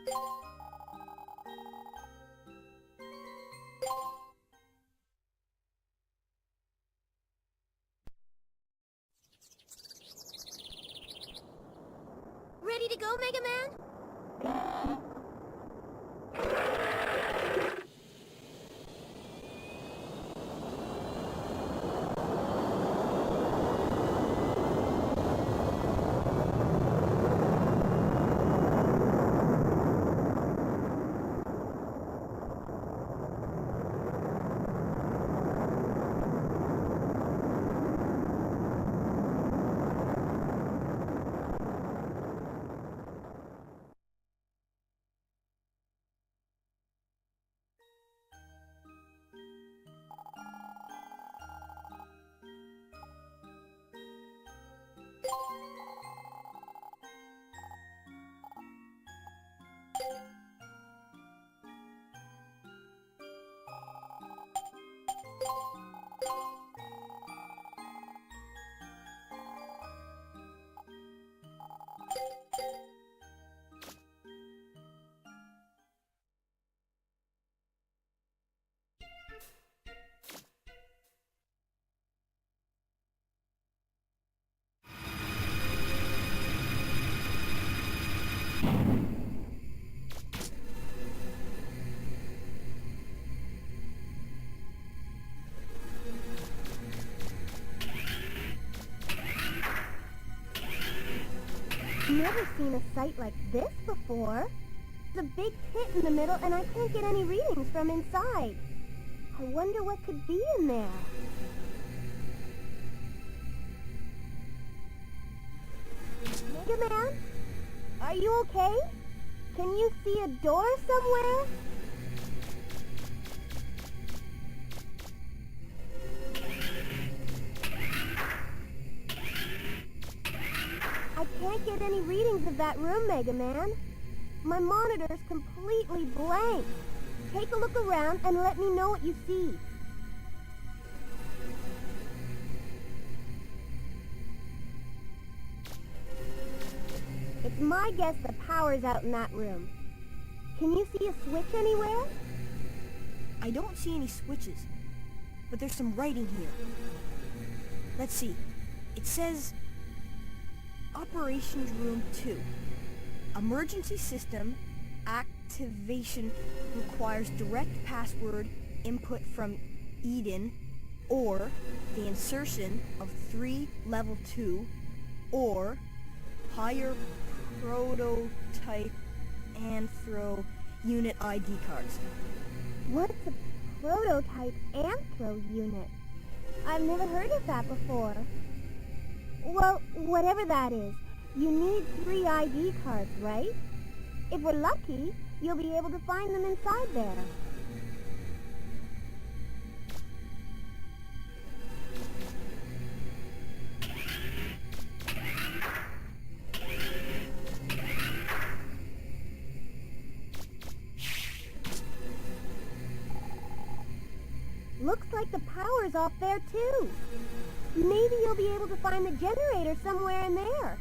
Ready to go, Mega Man? Never seen a site like this before. There's a big pit in the middle and I can't get any readings from inside. I wonder what could be in there. Mega Man? Are you okay? Can you see a door somewhere? I can't get any readings of that room, Mega Man. My monitor's completely blank. Take a look around and let me know what you see. It's my guess the power's out in that room. Can you see a switch anywhere? I don't see any switches, but there's some writing here. Let's see. It says, Operations Room 2. Emergency system activation requires direct password input from Eden, or the insertion of 3 level 2 or higher prototype Anthro unit ID cards. What's a prototype Anthro unit? I've never heard of that before. Well, whatever that is, you need 3 ID cards, right? If we're lucky, you'll be able to find them inside there. Looks like the power's off there too. Maybe you'll be able to find the generator somewhere in there.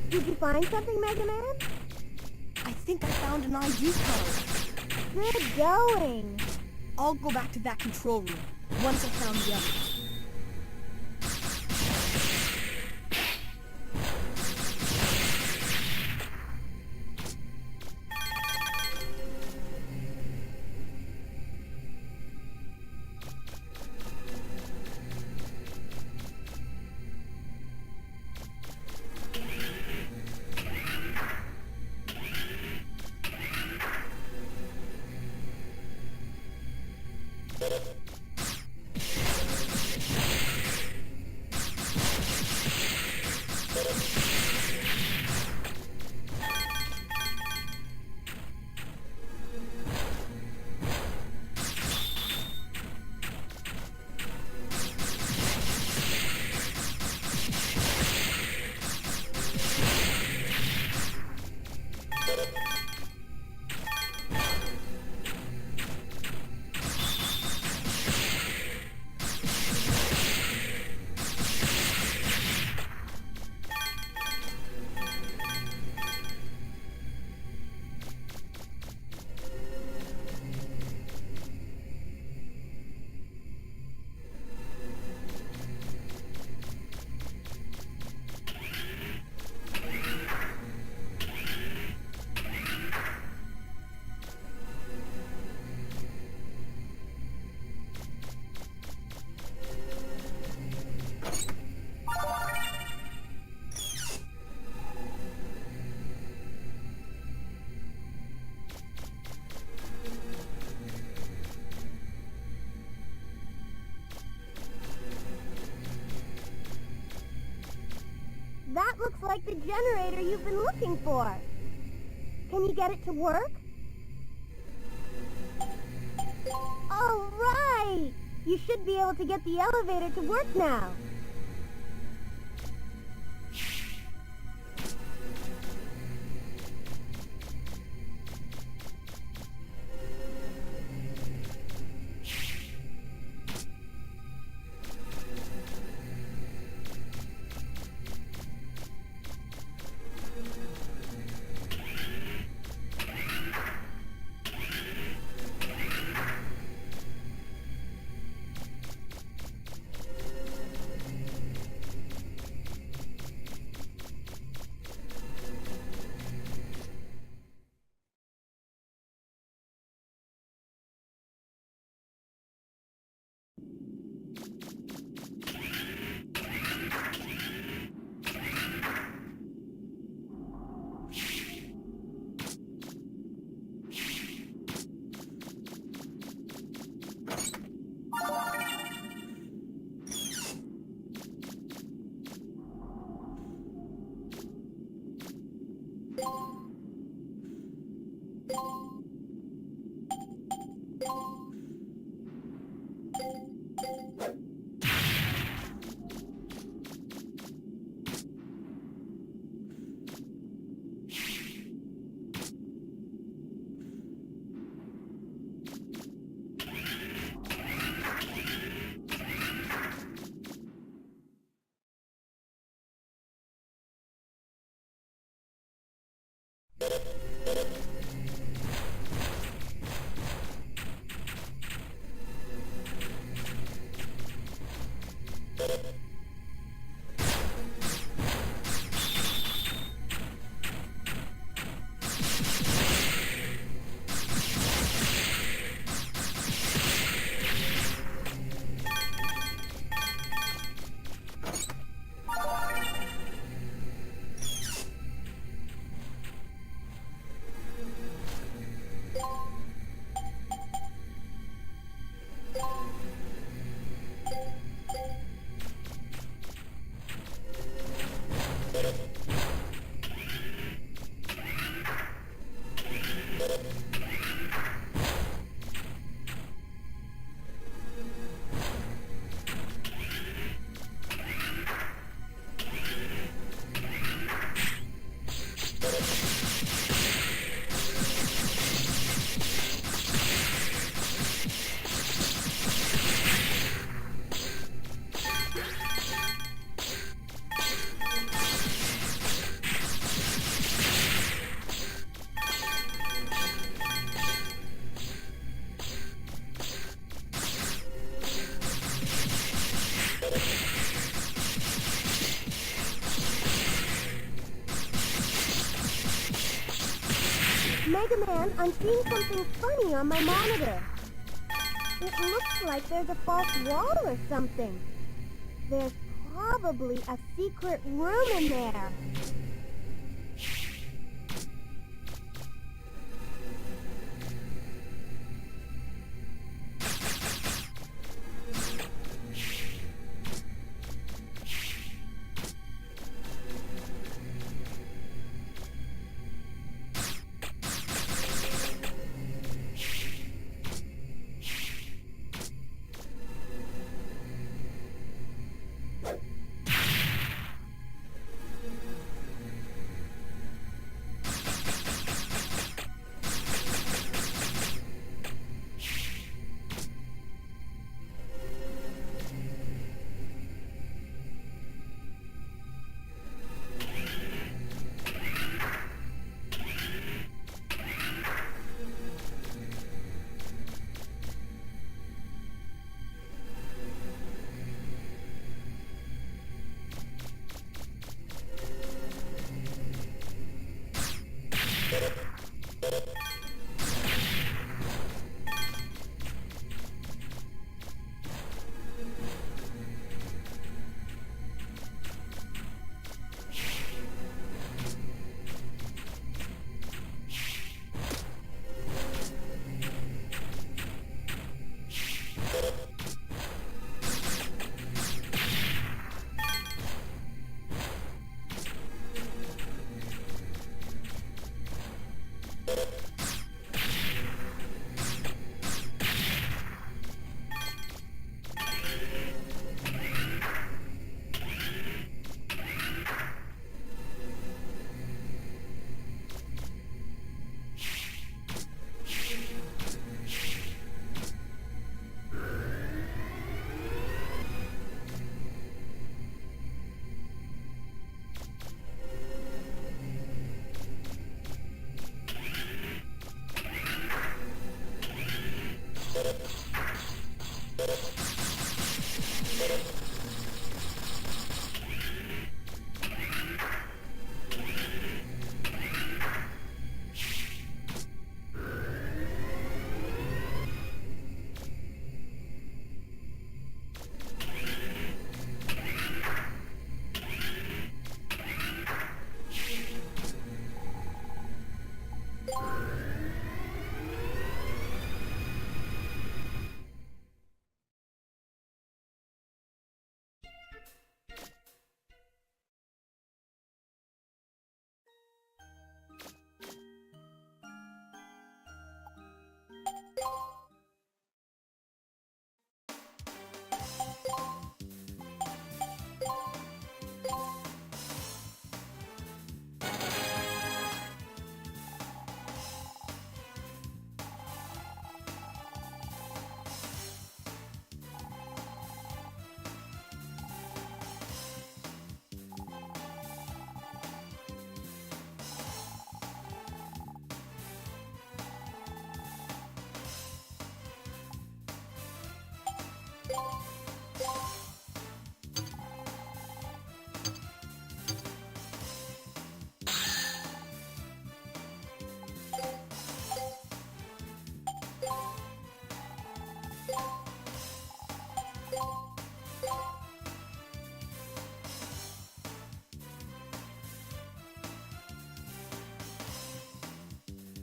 Did you find something, Mega Man? I think I found an ID card. Good going. I'll go back to that control room once I found the others. That looks like the generator you've been looking for. Can you get it to work? All right! You should be able to get the elevator to work now. Mega Man, I'm seeing something funny on my monitor. It looks like there's a false wall or something. There's probably a secret room in there.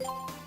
Bye.